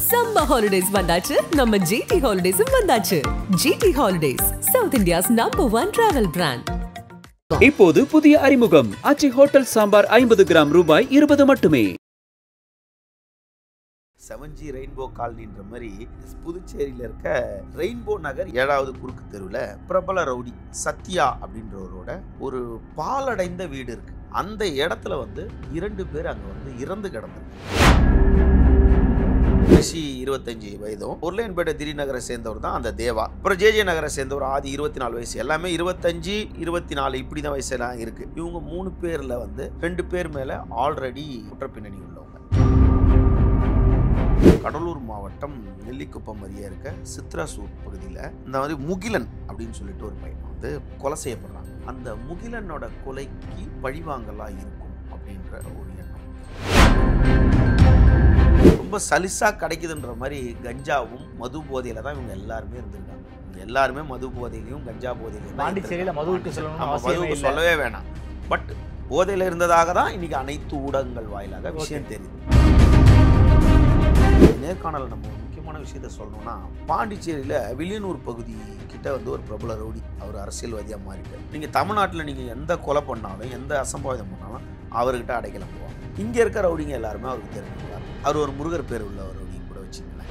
Summer holidays வந்தாச்சு நம்ம GT Holidays வந்தாச்சு. GT Holidays, South India's #1 travel brand. இப்போது புதிய அறிமுகம் ஆச்சி ஹோட்டல் சாம்பார் 50 கிராம் ரூபாய் 20 மட்டுமே. 7G ரெயின்போ காலனின்ற மாதிரி புதுச்சேரியில் இருக்க ரெயின்போ நகர் 7வது குறுக்கு தெருவில் பிரபல ரவுடி சத்யா அப்படின்றவரோட ஒரு பாலடைந்த வீடு இருக்கு. அந்த இடத்துல வந்து 2 பேர் அங்கே வந்து இறந்து கிடந்திருக்கு. ரிஷி 25 வயதும், உருளையன்பேட்டை திடீநகரை சேர்ந்தவர் தான் அந்த தேவா. அப்புறம் ஜே நகரை சேர்ந்தவர் ஆதி 24 வயசு. எல்லாமே 25, 24 இப்படி தான் வயசுலாம் இருக்கு. இவங்க 3 பேர்ல வந்து 2 பேர் மேல ஆல்ரெடி குற்றப்பின்னணி உள்ளவங்க. கடலூர் மாவட்டம் நெல்லிக்குப்பம் அருகே இருக்க சித்ராசூர் பகுதியில் இந்த மாதிரி முகிலன் அப்படின்னு சொல்லிட்டு ஒரு பையன் வந்து கொலை செய்யப்படுறாங்க. அந்த முகிலனோட கொலைக்கு பழிவாங்கலா இருக்கும் அப்படின்ற ஒரு எண்ணம். ரொம்ப சலிசா கிடைக்குதுன்ற மாதிரி கஞ்சாவும் மது போதையில தான் இவங்க எல்லாருமே இருந்திருக்காங்க. எல்லாருமே மது போதையிலையும் கஞ்சா போதையிலையும் மதுவுக்கு சொல்லவே வேணாம். பட் போதையில இருந்ததாக தான் இன்னைக்கு அனைத்து ஊடகங்கள் வாயிலாக விஷயம் தெரியுது. நேர்காணல நம்ம ஒரு முக்கியமான விஷயத்த சொல்லணும்னா, பாண்டிச்சேரியில வில்லியனூர் பகுதி கிட்ட வந்து ஒரு பிரபல ரவுடி, அவர் அரசியல்வாதியா மாறிட்டார். நீங்க தமிழ்நாட்டில் நீங்க எந்த கொலை பண்ணாலும் எந்த அசம்பாவிதம் பண்ணாலும் அவர்கிட்ட அடைக்கலம் போவாங்க. இங்க இருக்க ரவுடிங்க எல்லாருமே அவருக்கு தெரிஞ்சுக்கிறார். அவர் ஒரு முருகர் பேர் உள்ள ஒரு ரவுடி கூட வச்சுக்கலாம்.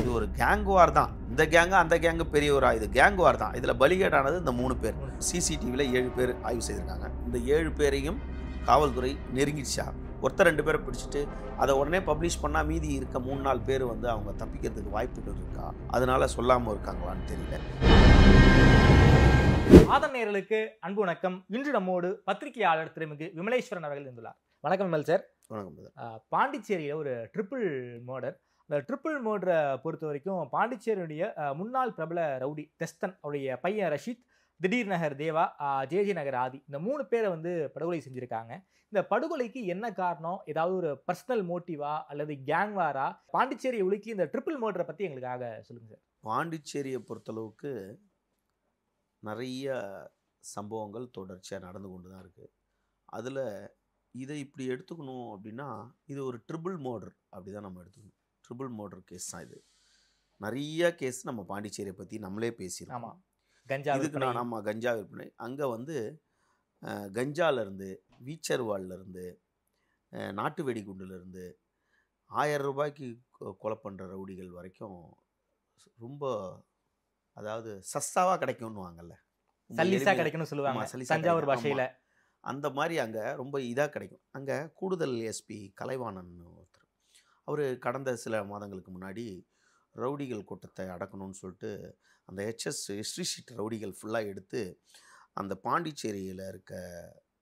இது ஒரு கேங் வார் தான். இந்த கேங்கு அந்த கேங்கு பெரியவரா, இது கேங் வார் தான். இதுல பலிகேடானது இந்த 3 பேர். சிசிடிவில 7 பேர் ஆய்வு செய்திருக்காங்க. இந்த 7 பேரையும் காவல்துறை நெருங்கிடுச்சா, ஒருத்தர் 2 பேரை பிடிச்சிட்டு அதை உடனே பப்ளிஷ் பண்ணால் மீதி இருக்க 3-4 பேர் வந்து அவங்க தப்பிக்கிறதுக்கு வாய்ப்புகள் இருக்கா, அதனால சொல்லாமல் இருக்காங்களான்னு தெரியல. ஆதன் நேயர்களுக்கு அன்பு வணக்கம். இன்று நம்மோடு பத்திரிகையாளர் திருமிகு விமலேஸ்வரன் அவர்கள் இருந்துள்ளார். வணக்கம் விமல் சார். வணக்கம். பாண்டிச்சேரியில் ஒரு ட்ரிபிள் மர்டர். இந்த ட்ரிபிள் மர்டரை பொறுத்த வரைக்கும் பாண்டிச்சேரியுடைய முன்னாள் பிரபல ரவுடி டெஸ்டன், அவருடைய பையன் ரஷீத், திடீர் நகர் தேவா, ஜே நகர் ஆதி, இந்த 3 பேரை வந்து படுகொலை செஞ்சுருக்காங்க. இந்த படுகொலைக்கு என்ன காரணம்? ஏதாவது ஒரு பர்சனல் மோட்டிவா அல்லது கேங்வாரா? பாண்டிச்சேரியை உலுக்கி இந்த ட்ரிபிள் மர்டரை பற்றி எங்களுக்காக சொல்லுங்கள் சார். பாண்டிச்சேரியை பொறுத்தளவுக்கு நிறைய சம்பவங்கள் தொடர்ச்சியாக நடந்து கொண்டு தான் இருக்குது. அதில் இதை இப்படி எடுத்துக்கணும் அப்படின்னா, இது ஒரு ட்ரிபிள் மர்டர் அப்படி தான் நம்ம எடுத்துக்கணும். ட்ரிபிள் மர்டர் கேஸ் தான் இது. நிறைய கேஸ் நம்ம பாண்டிச்சேரியை பற்றி நம்மளே பேசியிருக்கோம். ஆமாம், கஞ்சா இதுக்கு நான் நம்ம கஞ்சா விற்பனை, அங்கே வந்து கஞ்சாலேருந்து, வீச்சர்வால்லேருந்து, நாட்டு வெடிகுண்டுலேருந்து 1000 ரூபாய்க்கு கொலை பண்ணுற ரவுடிகள் வரைக்கும் ரொம்ப, அதாவது சஸ்தாவாக கிடைக்கும்னு வாங்கல்ல, சல்லிசா கிடைக்கும்னு சொல்லுவாங்க தஞ்சாவூர் பாஷையில். அந்த மாதிரி அங்கே ரொம்ப இதாக கிடைக்கும். அங்கே கூடுதல் எஸ்பி கலைவாணன் ஒருத்தர், அவர் கடந்த சில மாதங்களுக்கு முன்னாடி ரவுடிகள் கூட்டத்தை அடக்கணும்னு சொல்லிட்டு அந்த ஹிஸ்ட்ரி ஷீட் ரவுடிகள் ஃபுல்லாக எடுத்து அந்த பாண்டிச்சேரியில் இருக்க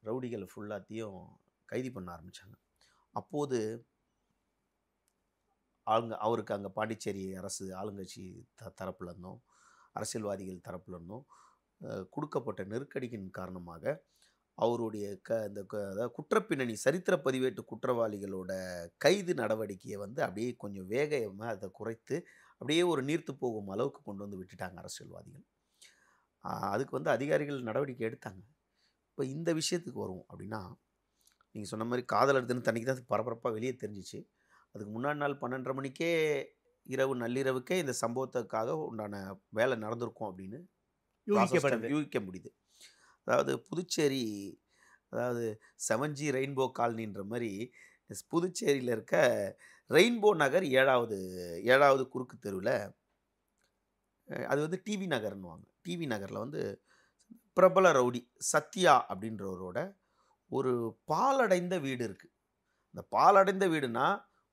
ரவுடிகள் ஃபுல்லாத்தையும் கைது பண்ண ஆரம்பித்தாங்க. அப்போது அவருக்கு அங்கே பாண்டிச்சேரி அரசு ஆளுங்கட்சி தரப்புல இருந்தும் அரசியல்வாதிகள் தரப்புல இருந்தும் கொடுக்கப்பட்ட நெருக்கடியின் காரணமாக அவருடைய இந்த குற்றப்பின்னணி சரித்திர பதிவேட்டு குற்றவாளிகளோட கைது நடவடிக்கையை வந்து அப்படியே கொஞ்சம் வேகமாக அதை குறைத்து அப்படியே ஒரு நீர்த்து போகும் அளவுக்கு கொண்டு வந்து விட்டுட்டாங்க அரசியல்வாதிகள். அதுக்கு வந்து அதிகாரிகள் நடவடிக்கை எடுத்தாங்க. இப்போ இந்த விஷயத்துக்கு வரும் அப்படின்னா, நீங்கள் சொன்ன மாதிரி காதல் எடுத்துன்னு தனிக்கு தான் பரபரப்பாக வெளியே தெரிஞ்சிச்சு. அதுக்கு முன்னாடி நாள் 12:30 மணிக்கே நள்ளிரவுக்கே இந்த சம்பவத்துக்காக உண்டான வேலை நடந்திருக்கும் அப்படின்னு யூகிக்க முடியுது. அதாவது புதுச்சேரி, அதாவது 7G ரெயின்போ காலனின்ற மாதிரி புதுச்சேரியில் இருக்க ரெயின்போ நகர் 7வது குறுக்கு தெருவில், அது வந்து டிவி நகர்னுவாங்க. டிவி நகரில் வந்து பிரபல ரவுடி சத்யா அப்படின்றவரோட ஒரு பாலடைந்த வீடு இருக்குது. இந்த பாலடைந்த வீடுனா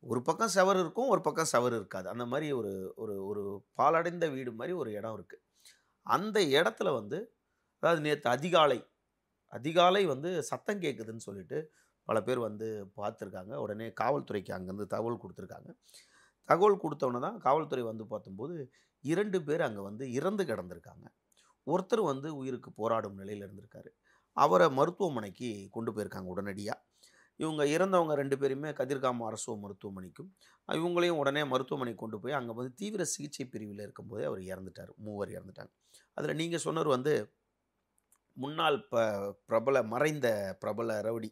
ஒரு பக்கம் செவர் இருக்கும், ஒரு பக்கம் செவர் இருக்காது. அந்த மாதிரி ஒரு ஒரு ஒரு பாலடைந்த வீடு மாதிரி ஒரு இடம் இருக்குது. அந்த இடத்துல வந்து, அதாவது நேற்று அதிகாலை வந்து சத்தம் கேட்குதுன்னு சொல்லிட்டு பல பேர் வந்து பார்த்துருக்காங்க. உடனே காவல்துறைக்கு அங்கேருந்து தகவல் கொடுத்துருக்காங்க. தகவல் கொடுத்தவொன்னே தான் காவல்துறை வந்து பார்க்கும்போது 2 பேர் அங்கே வந்து இறந்து கிடந்திருக்காங்க. ஒருத்தர் வந்து உயிருக்கு போராடும் நிலையில் இருந்திருக்காரு. அவரை மருத்துவமனைக்கு கொண்டு போயிருக்காங்க உடனடியாக. இவங்க இறந்தவங்க 2 பேருமே கதிர்காம அரசு மருத்துவமனைக்கும், இவங்களையும் உடனே மருத்துவமனைக்கு கொண்டு போய் அங்கே வந்து தீவிர சிகிச்சை பிரிவில் இருக்கும்போதே அவர் இறந்துட்டார். 3 இறந்துட்டாங்க. அதில் நீங்கள் சொன்னவர் வந்து முன்னாள் மறைந்த பிரபல ரவுடி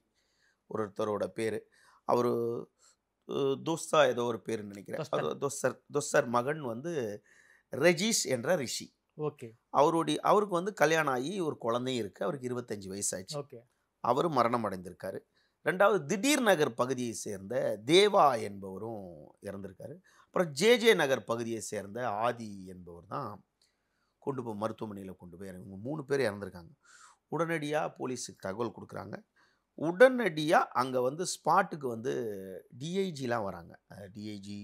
ஒருத்தரோட பேர். அவர் தோஸ்தா ஏதோ ஒரு பேருன்னு நினைக்கிறேன். தொஸ்தன். அது தொஸ்தர் மகன் வந்து ரஜீஷ் என்ற ரிஷி. ஓகே அவருக்கு வந்து கல்யாணம் ஆகி ஒரு குழந்தையும் இருக்குது. அவருக்கு 25 வயசாச்சு. ஓகே அவரும் மரணம் அடைந்திருக்காரு. 2வது திடீர் நகர் பகுதியை சேர்ந்த தேவா என்பவரும் இறந்திருக்காரு. அப்புறம் ஜே நகர் பகுதியை சேர்ந்த ஆதி என்பவர் தான் கொண்டு போய் மருத்துவமனையில் கொண்டு போய் இவங்க 3 பேர் இறந்துருக்காங்க. உடனடியாக போலீஸுக்கு தகவல் கொடுக்குறாங்க. உடனடியாக அங்கே வந்து ஸ்பாட்டுக்கு வந்து டிஐஜிலாம் வராங்க. டிஐஜி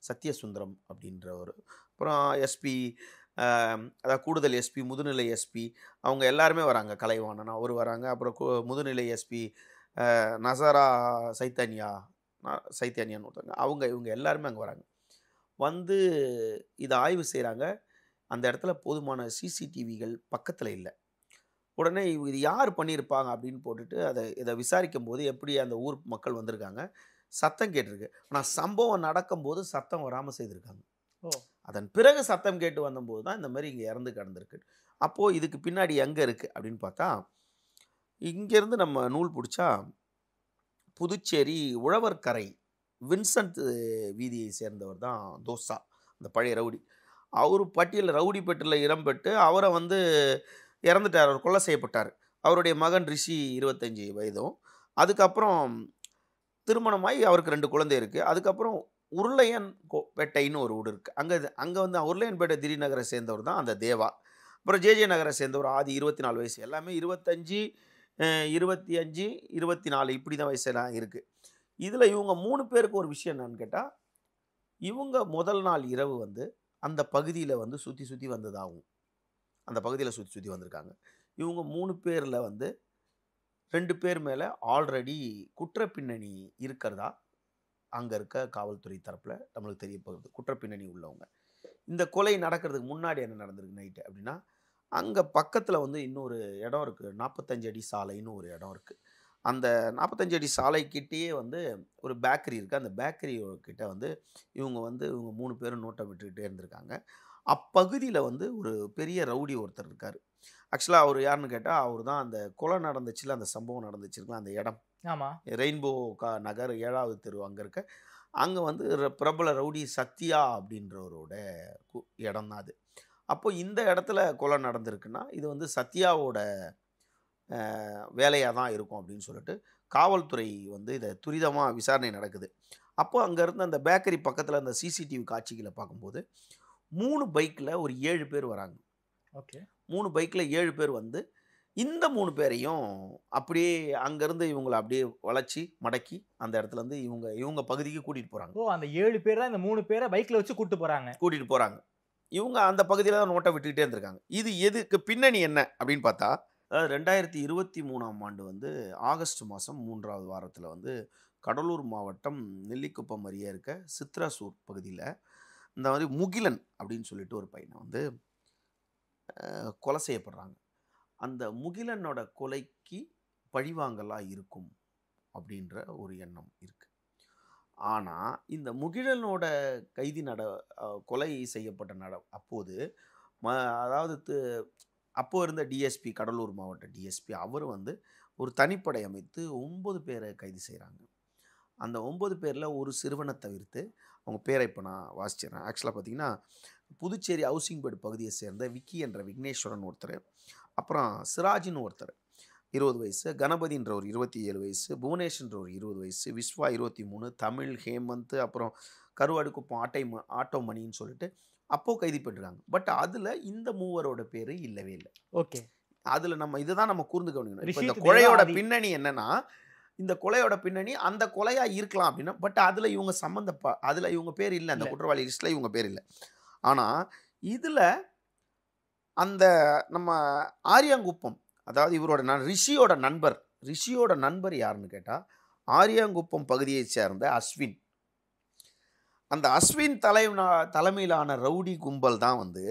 சத்யசுந்தரம் அப்படின்றவர், அப்புறம் எஸ்பி, அதாவது கூடுதல் எஸ்பி, முதுநிலை எஸ்பி, அவங்க எல்லாருமே வராங்க. கலைவாணன் அவர் வராங்க. அப்புறம் முதுநிலை எஸ்பி நசரா சைத்தன்யான்னு ஒருத்தவங்க, இவங்க எல்லாருமே அங்கே வராங்க. வந்து இதை ஆய்வு செய்கிறாங்க. அந்த இடத்துல போதுமான சிசிடிவிகள் பக்கத்தில் இல்லை. உடனே இது யார் பண்ணியிருப்பாங்க அப்படின்னு போட்டுட்டு இதை விசாரிக்கும் போது எப்படி அந்த ஊர் மக்கள் வந்திருக்காங்க, சத்தம் கேட்டிருக்கு. ஆனால் சம்பவம் நடக்கும்போது சத்தம் வராமல் செய்திருக்காங்க. அதன் பிறகு சத்தம் கேட்டு வந்தபோது தான் இந்த மாதிரி இங்கே இறந்து கிடந்திருக்கு. அப்போது இதுக்கு பின்னாடி எங்கே இருக்குது அப்படின்னு பார்த்தா, இங்கேருந்து நம்ம நூல் பிடிச்சா புதுச்சேரி உழவர்கரை வின்சென்ட் வீதியை சேர்ந்தவர் தான் தோசா, அந்த பழைய ரவுடி. அவர் பட்டியலில் ரவுடி பட்டியலில் இடம்பெற்று அவரை வந்து இறந்துட்டார். அவர் கொலை செய்யப்பட்டார். அவருடைய மகன் ரிஷி 25 வயதும். அதுக்கப்புறம் திருமணமாகி அவருக்கு 2 குழந்தை இருக்குது. அதுக்கப்புறம் உருளையன்பேட்டைன்னு ஒரு ஊர் இருக்குது. அங்கே வந்து உருளையன்பேட்டை திடீர் நகரை சேர்ந்தவர் தான் அந்த தேவா. அப்புறம் ஜே நகரை சேர்ந்தவர் ஆதி 24 வயசு. எல்லாமே 25, 25, 24 இப்படி தான் வயசெல்லாம் இருக்குது. இதில் இவங்க 3 பேருக்கு ஒரு விஷயம் என்னன்னு கேட்டால், இவங்க முதல் நாள் இரவு வந்து அந்த பகுதியில் வந்து சுற்றி வந்ததாகும். அந்த பகுதியில் சுற்றி வந்திருக்காங்க. இவங்க 3 பேரில் வந்து 2 பேர் மேலே ஆல்ரெடி குற்றப்பின்னணி இருக்கிறதா அங்கே இருக்க காவல்துறை தரப்பில் நம்மளுக்கு தெரிய போகுது. குற்றப்பின்னணி உள்ளவங்க. இந்த கொலை நடக்கிறதுக்கு முன்னாடி என்ன நடந்திருக்கு நைட்டு அப்படின்னா, அங்கே பக்கத்தில் வந்து இன்னொரு இடம் இருக்குது. 45 அடி சாலைன்னு ஒரு இடம் இருக்குது. அந்த 45 அடி சாலைக்கிட்டேயே வந்து ஒரு பேக்கரி இருக்குது. அந்த பேக்கரி கிட்ட வந்து இவங்க 3 பேரும் நோட்டை விட்டுக்கிட்டே இருந்திருக்காங்க. அப்பகுதியில் வந்து ஒரு பெரிய ரவுடி ஒருத்தர் இருக்கார். ஆக்சுவலாக அவர் யாருன்னு கேட்டால், அவர் தான் அந்த கொலை நடந்துச்சுல, அந்த சம்பவம் நடந்துச்சுருக்கலாம் அந்த இடம். ஆமாம், ரெயின்போ நகர் 7வது தெரு அங்கே இருக்க. அங்கே வந்து பிரபல ரவுடி சத்யா அப்படின்றவரோட இடம் தான் அது. அப்போ இந்த இடத்துல கொலை நடந்திருக்குன்னா இது வந்து சத்யாவோட வேலையாக தான் இருக்கும் அப்படின்னு சொல்லிட்டு காவல்துறை வந்து இதை துரிதமாக விசாரணை நடக்குது. அப்போ அங்கே இருந்து அந்த பேக்கரி பக்கத்தில் அந்த சிசிடிவி காட்சிகளை பார்க்கும்போது 3 பைக்கில் ஒரு 7 பேர் வராங்க. ஓகே 3 பைக்கில் 7 பேர் வந்து இந்த 3 பேரையும் அப்படியே அங்கேருந்து இவங்களை அப்படியே வளைச்சி மடக்கி அந்த இடத்துல இருந்து இவங்க பகுதிக்கு கூட்டிகிட்டு போகிறாங்க. ஓ அந்த 7 பேர் தான் இந்த 3 பேரை பைக்கில் வச்சு கூட்டிகிட்டு போகிறாங்க. இவங்க அந்த பகுதியில் தான் நோட்டை விட்டுக்கிட்டே இருந்திருக்காங்க. இது எதுக்கு பின்னணி என்ன அப்படின்னு பார்த்தா, அதாவது 2023ஆம் ஆண்டு வந்து ஆகஸ்ட் மாதம் 3வது வாரத்தில் வந்து கடலூர் மாவட்டம் நெல்லிக்குப்பம் அருகே இருக்க சித்ராசூர் பகுதியில் இந்த மாதிரி முகிலன் அப்படின்னு சொல்லிட்டு ஒரு பையனை வந்து கொலை செய்யப்படுறாங்க. அந்த முகிலனோட கொலைக்கு பழிவாங்கலாக இருக்கும் அப்படின்ற ஒரு எண்ணம் இருக்குது. ஆனால் இந்த முகிலனோட கைதி கொலை செய்யப்பட்ட அப்போது அதாவது அப்போ இருந்த டிஎஸ்பி, கடலூர் மாவட்ட டிஎஸ்பி, அவர் வந்து ஒரு தனிப்படை அமைத்து 9 பேரை கைது செய்கிறாங்க. அந்த 9 பேரில் ஒரு சிறுவனை தவிர்த்து, அவங்க பேரை இப்போ நான் வாசிச்சிடுறேன். ஆக்சுவலாக பார்த்தீங்கன்னா, புதுச்சேரி ஹவுசிங் போர்டு பகுதியை சேர்ந்த விக்கி என்ற விக்னேஸ்வரன் ஒருத்தர், அப்புறம் சிராஜின்னு ஒருத்தர் 20 வயசு, கணபதின்ற ஒரு 27 வயசு, புவனேஷ்ன்ற ஒரு 20 வயசு, விஸ்வா 23, தமிழ், ஹேமந்த், அப்புறம் கருவாடுக்குப்பம் ஆட்டோ மணின்னு சொல்லிட்டு அப்போ கைது பண்ணிருக்காங்க. பட் அதில் இந்த 3வரோட பேர் இல்லவே இல்லை. ஓகே அதில் இதுதான் நம்ம கூர்ந்து கவனிக்கணும். இப்போ இந்த கொலையோட பின்னணி என்னன்னா, இந்த கொலையோட பின்னணி அந்த கொலையாக இருக்கலாம் அப்படின்னா, பட் அதில் இவங்க அதில் இவங்க பேர் இல்லை, அந்த குற்றவாளி லிஸ்ட்டில் இவங்க பேர் இல்லை. ஆனால் இதில் அந்த நம்ம ஆரியாங்குப்பம், அதாவது இவரோட ரிஷியோட நண்பர் யாருன்னு கேட்டால் ஆரியாங்குப்பம் பகுதியை சேர்ந்த அஸ்வின். அந்த அஸ்வின் தலைமையிலான ரவுடி கும்பல் தான் வந்து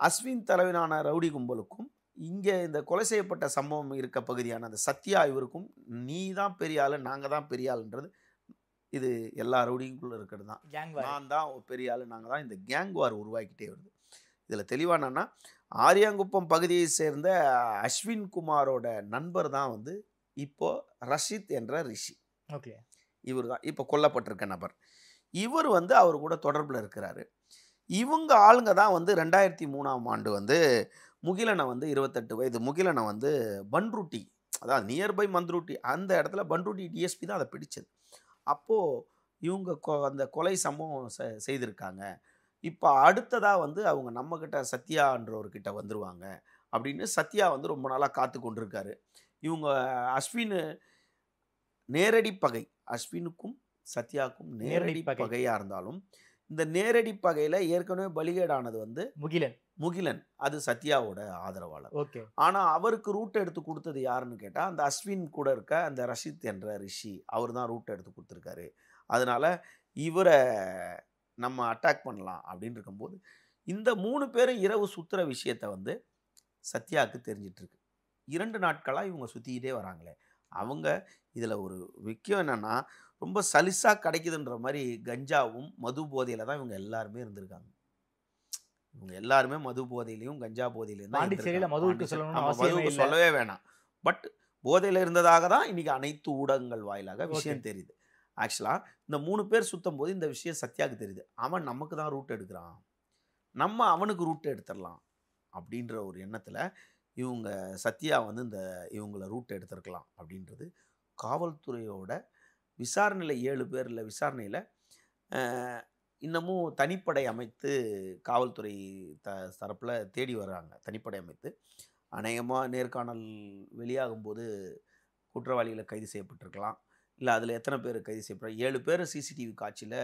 அஸ்வின் தலைமையிலான ரவுடி கும்பலுக்கும் இங்கே இந்த கொலை செய்யப்பட்ட சம்பவம் இருக்க பகுதியான அந்த சத்யா இவருக்கும் நீ தான் பெரிய ஆள், நாங்கள் தான் பெரிய ஆளுன்றது இது எல்லா ரவுடிங்குள்ளே இருக்கிறது தான். நான் தான் ஒரு பெரிய ஆள், நாங்கள் தான் இந்த கேங் வார் உருவாக்கிட்டே வருது. இதில் தெளிவானன்னா, ஆரியாங்குப்பம் பகுதியை சேர்ந்த அஸ்வின் குமாரோட நண்பர் தான் வந்து இப்போது ரஷித் என்ற ரிஷி. ஓகே. இவர் தான் இப்போ கொல்லப்பட்டிருக்க நபர். இவர் வந்து அவர் கூட தொடர்பில் இருக்கிறாரு. இவங்க ஆளுங்க தான் வந்து 2003ஆம் ஆண்டு வந்து முகிலனை வந்து 28 வயது முகிலனை வந்து பன்ருட்டி, அதாவது நியர்பை மந்த்ருட்டி அந்த இடத்துல பன்ருட்டி டிஎஸ்பி தான் அதை பிடிச்சது. அப்போது இவங்க அந்த கொலை சம்பவம் செய்திருக்காங்க. இப்போ அடுத்ததாக வந்து அவங்க நம்மக்கிட்ட சத்யான்றவர்கிட்ட வந்துருவாங்க அப்படின்னு சத்யா வந்து ரொம்ப நாளாக காத்து கொண்டிருக்காரு. இவங்க அஸ்வின் நேரடி பகை, அஸ்வினுக்கும் சத்யாவுக்கும் நேரடி பகையாக இருந்தாலும் இந்த நேரடி பகையில் ஏற்கனவே பலிகேடானது வந்து முகிலன் அது சத்யாவோட ஆதரவாளர். ஓகே. ஆனால் அவருக்கு ரூட் எடுத்து கொடுத்தது யாருன்னு கேட்டால் அந்த அஸ்வின் கூட இருக்க அந்த ரஷித் என்ற ரிஷி, அவர் தான் ரூட் எடுத்து கொடுத்துருக்காரு. அதனால் இவரை நம்ம அட்டாக் பண்ணலாம் அப்படின்னு இருக்கும்போது இந்த 3 பேரும் இரவு சுற்றுற விஷயத்தை வந்து சத்யாவுக்கு தெரிஞ்சிட்ருக்கு. 2 நாட்களாக இவங்க சுற்றிக்கிட்டே வராங்களே. அவங்க இதில் ஒரு முக்கியம் என்னென்னா ரொம்ப சலிசாக கிடைக்குதுன்ற மாதிரி கஞ்சாவும் மது போதையில் தான் இவங்க எல்லாருமே இருந்திருக்காங்க. இவங்க எல்லாருமே மது போதையிலையும் கஞ்சா போதையிலையும் தான் மதுவுக்கு சொல்லவே வேணாம். பட் போதையில் இருந்ததாக தான் இன்றைக்கி அனைத்து ஊடகங்கள் வாயிலாக விஷயம் தெரியுது. ஆக்சுவலாக இந்த 3 பேர் சுற்றும் போது இந்த விஷயம் சத்யாவுக்கு தெரியுது. அவன் நமக்கு தான் ரூட் எடுக்கிறான், நம்ம அவனுக்கு ரூட் எடுத்துடலாம் அப்படின்ற ஒரு எண்ணத்தில் இவங்க சத்யா வந்து இவங்கள ரூட் எடுத்துருக்கலாம் அப்படின்றது காவல்துறையோட விசாரணையில் 7 பேரில் விசாரணையில் இன்னமும் தனிப்படை அமைத்து காவல்துறை தரப்பில் தேடி வர்றாங்க. தனிப்படை அமைத்து அநேகமாக நேர்காணல் வெளியாகும்போது குற்றவாளிகளை கைது செய்யப்பட்டிருக்கலாம். இல்லை அதில் எத்தனை பேர் கைது செய்யப்படுறாங்க? 7 பேர் சிசிடிவி காட்சியில்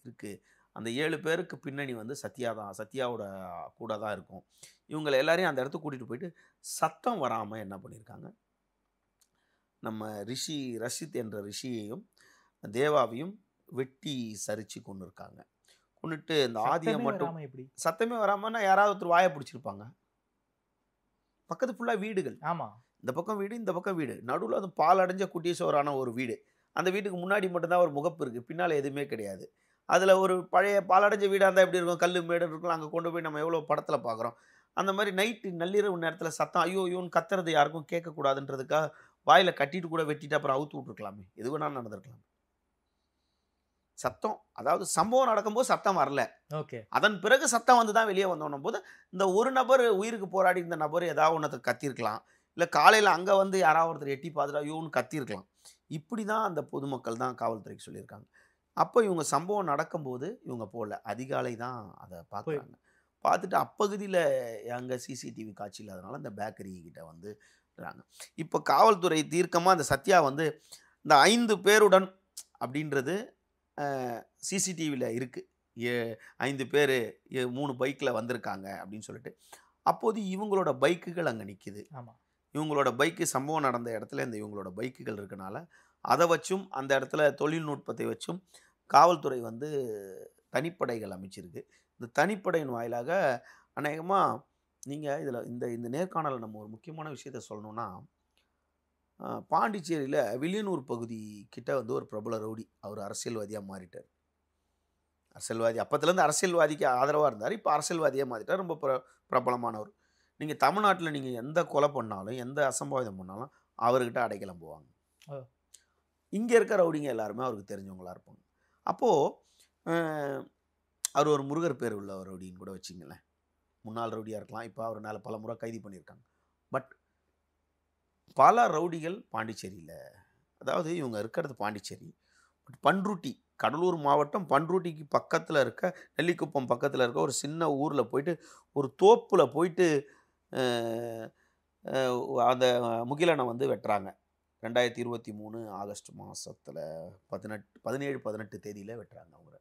இருக்குது. அந்த 7 பேருக்கு பின்னணி வந்து சத்யா தான், சத்யாவோட கூட தான் இருக்கும். இவங்களை எல்லாரையும் அந்த இடத்துக்கு கூட்டிகிட்டு போயிட்டு சத்தம் வராமல் என்ன பண்ணியிருக்காங்க, நம்ம ரஷித் என்ற ரிஷியையும் தேவாவையும் வெட்டி சரிச்சு கொண்டு இருக்காங்க. கொண்டுட்டு இந்த ஆதியை மட்டும் சத்தமே வராமன்னா யாராவது ஒருத்தர் வாயை பிடிச்சிருப்பாங்க. பக்கத்து ஃபுல்லாக வீடுகள். ஆமாம், இந்த பக்கம் வீடு, இந்த பக்கம் வீடு, நடுவில் அது பால் அடைஞ்ச குட்டியசோரான ஒரு வீடு. அந்த வீட்டுக்கு முன்னாடி மட்டும்தான் ஒரு முகப்பு இருக்குது, பின்னால் எதுவுமே கிடையாது. அதில் ஒரு பழைய பாலடைஞ்ச வீடாக இருந்தால் எப்படி இருக்கும், கல் மேடு இருக்கும். அங்கே கொண்டு போய் நம்ம எவ்வளோ படத்தில் பார்க்குறோம். அந்த மாதிரி நைட்டு நள்ளிரவு நேரத்தில் சத்தம் ஐயோ ஐயோன்னு கத்துறது யாருக்கும் கேட்கக்கூடாதுன்றதுக்காக வாயில் கட்டிட்டு கூட வெட்டிட்டு அப்புறம் அவுத்து விட்ருக்கலாமே, எது வேணாலும் நடந்திருக்கலாம். சத்தம், அதாவது சம்பவம் நடக்கும்போது சத்தம் வரல. ஓகே. அதன் பிறகு சத்தம் வந்து தான் வெளியே வந்தோன்னும் போது இந்த ஒரு நபர் உயிருக்கு போராடி இந்த நபர் ஏதாவது ஒன்றத்தை கத்திருக்கலாம். இல்லை காலையில் அங்கே வந்து யாராவது ஒருத்தர் எட்டி பார்த்துட்டு ஐயோன்னு கத்திருக்கலாம். இப்படி தான் அந்த பொதுமக்கள் தான் காவல்துறைக்கு சொல்லியிருக்காங்க. அப்போ இவங்க சம்பவம் நடக்கும்போது இவங்க போகல, அதிகாலை தான் அதை பார்க்குறாங்க. பார்த்துட்டு அப்பகுதியில் அங்கே சிசிடிவி காட்சி இல்லாதனால அந்த பேக்கரி கிட்ட வந்து இருக்காங்க. இப்போ காவல்துறை தீர்க்கமாக அந்த சத்யா வந்து இந்த 5 பேருடன் அப்படின்றது சிசிடிவியில் இருக்குது. 5 பேர் 3 பைக்கில் வந்திருக்காங்க அப்படின்னு சொல்லிட்டு. அப்போது இவங்களோட பைக்குகள் அங்கே நிற்கிது. ஆமாம், இவங்களோட பைக்கு சம்பவம் நடந்த இடத்துல இந்த இவங்களோட பைக்குகள் இருக்கனால அதை வச்சும் அந்த இடத்துல தொழில்நுட்பத்தை வச்சும் காவல்துறை வந்து தனிப்படைகள் அமைச்சிருக்கு. இந்த தனிப்படையின் வாயிலாக அநேகமாக நீங்கள் இதில் இந்த நேர்காணலில் நம்ம ஒரு முக்கியமான விஷயத்த சொல்லணும்னா, பாண்டிச்சேரியில் வில்லியனூர் பகுதி கிட்ட வந்து ஒரு பிரபல ரவுடி, அவர் அரசியல்வாதியாக மாறிட்டார். அரசியல்வாதி அப்போத்துலேருந்து அரசியல்வாதிக்கு ஆதரவாக இருந்தார், இப்போ அரசியல்வாதியாக மாறிட்டார். ரொம்ப பிரபலமானவர். நீங்கள் தமிழ்நாட்டில் நீங்கள் எந்த கொலை பண்ணாலும் எந்த அசம்பாவிதம் பண்ணாலும் அவர்கிட்ட அடைக்கலம் போவாங்க. இங்கே இருக்க ரவுடிங்க எல்லாருமே அவருக்கு தெரிஞ்சவங்களாக இருப்பாங்க. அப்போது அவர் ஒரு முருகர் பேர் உள்ள ஒரு ரவுடின்னு கூட வச்சிங்களேன். முன்னாள் ரவுடியாக இருக்கலாம், இப்போ அவர் மேலே பல முறை கைது பண்ணியிருக்காங்க. பட் பல ரவுடிகள் பாண்டிச்சேரியில், அதாவது இவங்க இருக்கிறது பாண்டிச்சேரி, பட் பன்ருட்டி, கடலூர் மாவட்டம் பன்ருட்டிக்கு பக்கத்தில் இருக்க நெல்லிக்குப்பம் பக்கத்தில் இருக்க ஒரு சின்ன ஊரில் போயிட்டு ஒரு தோப்பில் போயிட்டு அந்த முகிலனை வந்து வெட்டுறாங்க. 2023 ஆகஸ்ட் மாதத்தில் 17-18 தேதியில் வெட்டுறாங்க அவங்க.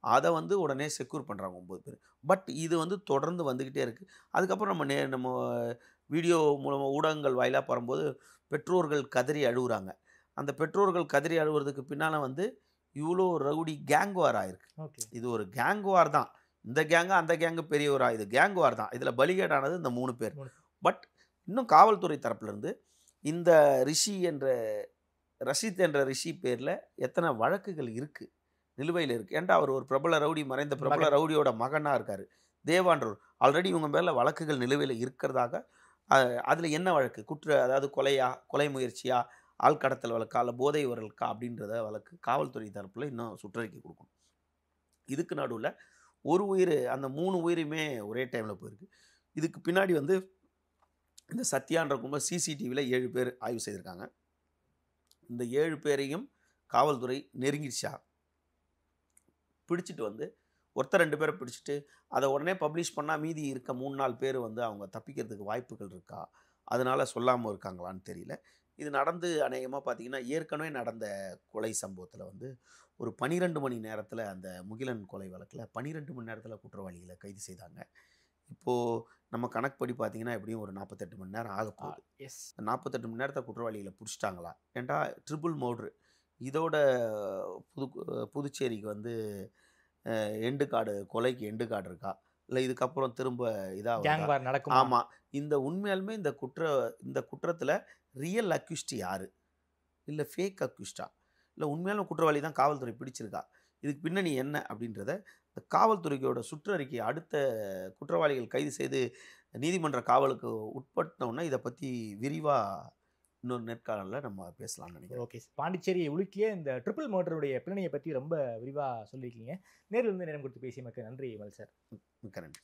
அதை வந்து உடனே செக்யூர் பண்ணுறாங்க 9 பேர். பட் இது வந்து தொடர்ந்து வந்துக்கிட்டே இருக்குது. அதுக்கப்புறம் நம்ம வீடியோ மூலமாக ஊடகங்கள் வாயிலாக பரும்போது பெற்றோர்கள் கதறி அழுகுறாங்க. அந்த பெற்றோர்கள் கதறி அழுகுறதுக்கு பின்னால் வந்து இவ்வளோ ரவுடி கேங் வார் ஆயிருக்கு. இது ஒரு கேங் வார் தான். இந்த கேங்கு அந்த கேங்கு பெரியவரா, இது கேங் வார் தான். இதில் பலிகேடானது இந்த 3 பேர். பட் இன்னும் காவல்துறை தரப்புலேருந்து இந்த ரஷித் என்ற ரிஷி பேரில் எத்தனை வழக்குகள் இருக்குது, நிலுவையில் இருக்குது. ஏன்டா அவர் ஒரு பிரபல ரவுடி, மறைந்த பிரபல ரவுடியோட மகனாக இருக்கார். தேவான்றவர் ஆல்ரெடி இவங்க மேலே வழக்குகள் நிலுவையில் இருக்கிறதாக. அதில் என்ன வழக்கு, அதாவது கொலை முயற்சியா, ஆள்கடத்தல் வழக்கா இல்லை போதை வழக்கா அப்படின்றத வழக்கு காவல்துறை தரப்பில் இன்னும் சுற்றறிக்கை கொடுக்கணும். இதுக்கு நடுவில் ஒரு உயிர், அந்த 3 உயிருமே ஒரே டைமில் போயிருக்கு. இதுக்கு பின்னாடி வந்து இந்த சத்யான்ற கும்பல் சிசிடிவியில் 7 பேர் ஆய்வு செய்திருக்காங்க. இந்த 7 பேரையும் காவல்துறை நெருங்கிடுச்சா, பிடிச்சிட்டு வந்து ஒருத்தர் 2 பேரை பிடிச்சிட்டு அதை உடனே பப்ளிஷ் பண்ணால் மீதி இருக்க 3-4 பேர் வந்து அவங்க தப்பிக்கிறதுக்கு வாய்ப்புகள் இருக்கா, அதனால் சொல்லாமல் இருக்காங்களான்னு தெரியல. இது நடந்து அநேகமாக பார்த்தீங்கன்னா ஏற்கனவே நடந்த கொலை சம்பவத்தில் வந்து ஒரு 12 மணி நேரத்தில், அந்த முகிலன் கொலை வழக்கில் 12 மணி நேரத்தில் குற்றவாளிகளை கைது செய்தாங்க. இப்போது நம்ம கணக்குப்படி பார்த்தீங்கன்னா எப்படியும் ஒரு 48 மணி நேரம் ஆக போகுது. 48 மணி நேரத்தை குற்றவாளிகளை பிடிச்சிட்டாங்களா? ஏன்டா ட்ரிபிள் மர்டரு, இதோட புதுச்சேரிக்கு வந்து எண்டு கார்டு, கொலைக்கு எண்டு கார்டு இருக்கா, இல்லை இதுக்கப்புறம் திரும்ப இதாக நடக்கும்? ஆமாம், இந்த உண்மையாலுமே இந்த குற்றத்தில் ரியல் அக்யூஸ்ட் யார், இல்லை ஃபேக் அக்யூஸ்டா, இல்லை உண்மையான குற்றவாளி தான் காவல்துறை பிடிச்சிருக்கா, இதுக்கு பின்னணி என்ன அப்படின்றத இந்த காவல்துறையோட சுற்றறிக்கை அடுத்த குற்றவாளிகள் கைது செய்து நீதிமன்ற காவலுக்கு உட்பட்டோன்னா இதை பற்றி விரிவாக இன்னொரு நேர்காணலில் நம்ம பேசலாம்னு நினைக்கிறேன். ஓகே, பாண்டிச்சேரியை உலுக்கிய இந்த ட்ரிபிள் மர்டருடைய பின்னணியை பற்றி ரொம்ப விரிவாக சொல்லியிருக்கீங்க. நேரில் இருந்து நேரம் கொடுத்து பேசியமைக்கு நன்றி மல் சார். மிக்க நன்றி.